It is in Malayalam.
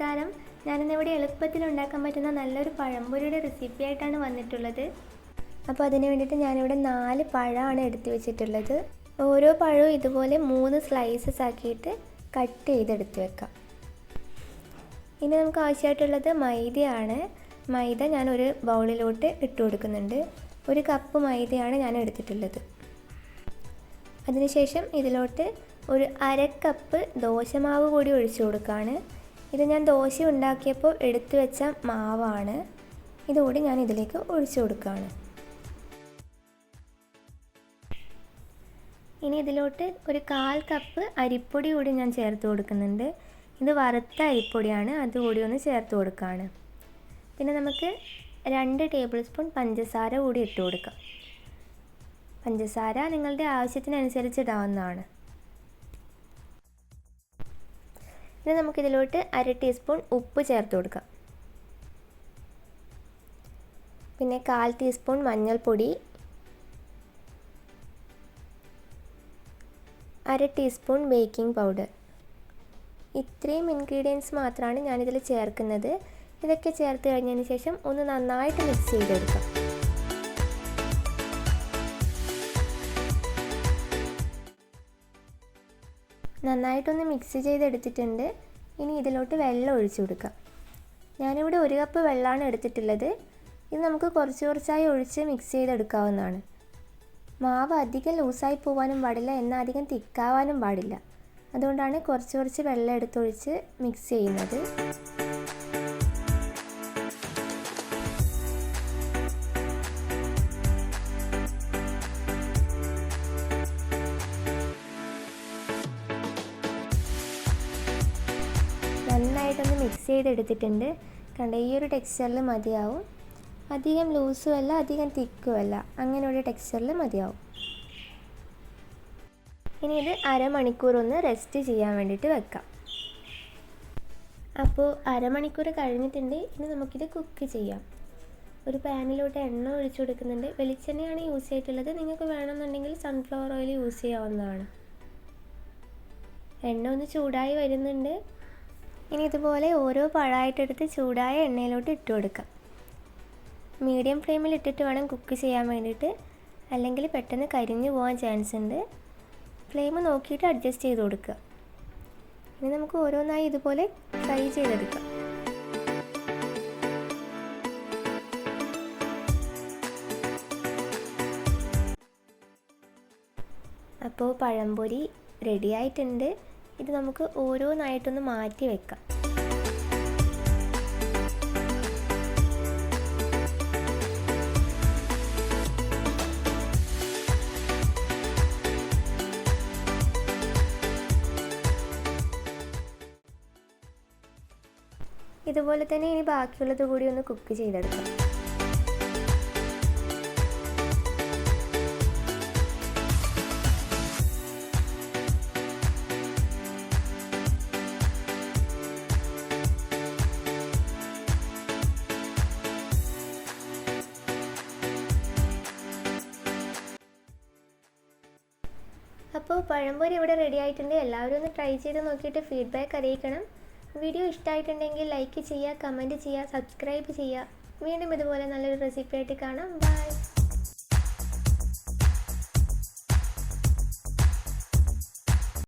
നമസ്കാരം. ഞാനിന്നിവിടെ എളുപ്പത്തിൽ ഉണ്ടാക്കാൻ പറ്റുന്ന നല്ലൊരു പഴംപൊരിയുടെ റെസിപ്പി ആയിട്ടാണ് വന്നിട്ടുള്ളത്. അപ്പോൾ അതിന് വേണ്ടിയിട്ട് ഞാനിവിടെ 4 പഴമാണ് എടുത്തു വെച്ചിട്ടുള്ളത്. ഓരോ പഴവും ഇതുപോലെ 3 സ്ലൈസസ് ആക്കിയിട്ട് കട്ട് ചെയ്തെടുത്ത് വെക്കാം. ഇനി നമുക്ക് ആവശ്യമായിട്ടുള്ളത് മൈദയാണ്. മൈദ ഞാനൊരു ബൗളിലോട്ട് ഇട്ട് കൊടുക്കുന്നുണ്ട്. 1 കപ്പ് മൈദയാണ് ഞാൻ എടുത്തിട്ടുള്ളത്. അതിനുശേഷം ഇതിലോട്ട് ഒരു 1/2 കപ്പ് ദോശമാവ് കൂടി ഒഴിച്ചു കൊടുക്കുകയാണ്. ഇത് ഞാൻ ദോശ ഉണ്ടാക്കിയപ്പോൾ എടുത്തു വെച്ച മാവാണ്. ഇതുകൂടി ഞാൻ ഇതിലേക്ക് ഒഴിച്ചു കൊടുക്കുകയാണ്. ഇനി ഇതിലോട്ട് ഒരു 1/4 കപ്പ് അരിപ്പൊടി കൂടി ഞാൻ ചേർത്ത് കൊടുക്കുന്നുണ്ട്. ഇത് വറുത്ത അരിപ്പൊടിയാണ്, അതുകൂടി ഒന്ന് ചേർത്ത് കൊടുക്കുകയാണ്. പിന്നെ നമുക്ക് 2 ടേബിൾ സ്പൂൺ പഞ്ചസാര കൂടി ഇട്ട് കൊടുക്കാം. പഞ്ചസാര നിങ്ങളുടെ ആവശ്യത്തിനനുസരിച്ച് ഇടാവുന്നതാണ്. ഇനി നമുക്കിതിലോട്ട് 1/2 ടീസ്പൂൺ ഉപ്പ് ചേർത്ത് കൊടുക്കാം. പിന്നെ 1/4 ടീസ്പൂൺ മഞ്ഞൾപ്പൊടി, 1/2 ടീസ്പൂൺ ബേക്കിംഗ് പൗഡർ. ഇത്രയും ഇൻഗ്രീഡിയൻസ് മാത്രമാണ് ഞാനിതിൽ ചേർക്കുന്നത്. ഇതൊക്കെ ചേർത്ത് കഴിഞ്ഞതിന് ശേഷം ഒന്ന് നന്നായിട്ട് മിക്സ് ചെയ്തെടുക്കാം. നന്നായിട്ടൊന്ന് മിക്സ് ചെയ്തെടുത്തിട്ടുണ്ട്. ഇനി ഇതിലോട്ട് വെള്ളം ഒഴിച്ചു കൊടുക്കാം. ഞാനിവിടെ 1 കപ്പ് വെള്ളമാണ് എടുത്തിട്ടുള്ളത്. ഇത് നമുക്ക് കുറച്ചായി ഒഴിച്ച് മിക്സ് ചെയ്തെടുക്കാവുന്നതാണ്. മാവ് അധികം ലൂസായി പോകാനും പാടില്ല, എന്നാൽ അധികം തിക്കാവാനും പാടില്ല. അതുകൊണ്ടാണ് കുറച്ച് വെള്ളം എടുത്തൊഴിച്ച് മിക്സ് ചെയ്യുന്നത്. നന്നായിട്ടൊന്ന് മിക്സ് ചെയ്തെടുത്തിട്ടുണ്ട്. കണ്ട ഈ ഒരു ടെക്സ്ചറിൽ മതിയാവും. അധികം ലൂസും അല്ല, അധികം തിക്കും അല്ല, അങ്ങനെ ഒരു ടെക്സ്ചറിൽ മതിയാവും. ഇനി ഇത് അരമണിക്കൂർ ഒന്ന് റെസ്റ്റ് ചെയ്യാൻ വേണ്ടിയിട്ട് വെക്കാം. അപ്പോൾ അരമണിക്കൂർ കഴിഞ്ഞിട്ടുണ്ട്. ഇനി നമുക്കിത് കുക്ക് ചെയ്യാം. ഒരു പാനിലോട്ട് എണ്ണ ഒഴിച്ചു കൊടുക്കുന്നുണ്ട്. വെളിച്ചെണ്ണയാണ് യൂസ് ചെയ്തിട്ടുള്ളത്. നിങ്ങൾക്ക് വേണമെന്നുണ്ടെങ്കിൽ സൺഫ്ലവർ ഓയിൽ യൂസ് ചെയ്യാവുന്നതാണ്. എണ്ണ ഒന്ന് ചൂടായി വരുന്നുണ്ട്. ഇനി ഇതുപോലെ ഓരോ പഴമായിട്ടെടുത്ത് ചൂടായ എണ്ണയിലോട്ട് ഇട്ട് കൊടുക്കാം. മീഡിയം ഫ്ലെയിമിൽ ഇട്ടിട്ട് വേണം കുക്ക് ചെയ്യാൻ വേണ്ടിയിട്ട്, അല്ലെങ്കിൽ പെട്ടെന്ന് കരിഞ്ഞു പോകാൻ ചാൻസ് ഉണ്ട്. ഫ്ലെയിം നോക്കിയിട്ട് അഡ്ജസ്റ്റ് ചെയ്ത് കൊടുക്കുക. ഇനി നമുക്ക് ഓരോന്നായി ഇതുപോലെ ഫ്രൈ ചെയ്തെടുക്കാം. അപ്പോൾ പഴംപൊരി റെഡി ആയിട്ടുണ്ട്. ഇത് നമുക്ക് ഓരോന്നായിട്ടൊന്ന് മാറ്റി വെക്കാം. ഇതുപോലെ തന്നെ ഇനി ബാക്കിയുള്ളത് കൂടി ഒന്ന് കുക്ക് ചെയ്തെടുക്കാം. അപ്പോൾ പഴംപൊരി ഇവിടെ റെഡി ആയിട്ടുണ്ട്. എല്ലാവരും ഒന്ന് ട്രൈ ചെയ്ത് നോക്കിയിട്ട് ഫീഡ്ബാക്ക് അറിയിക്കണം. വീഡിയോ ഇഷ്ടമായിട്ടുണ്ടെങ്കിൽ ലൈക്ക് ചെയ്യുക, കമൻറ്റ് ചെയ്യുക, സബ്സ്ക്രൈബ് ചെയ്യുക. വീണ്ടും ഇതുപോലെ നല്ലൊരു റെസിപ്പി ആയിട്ട് കാണാം. ബൈ.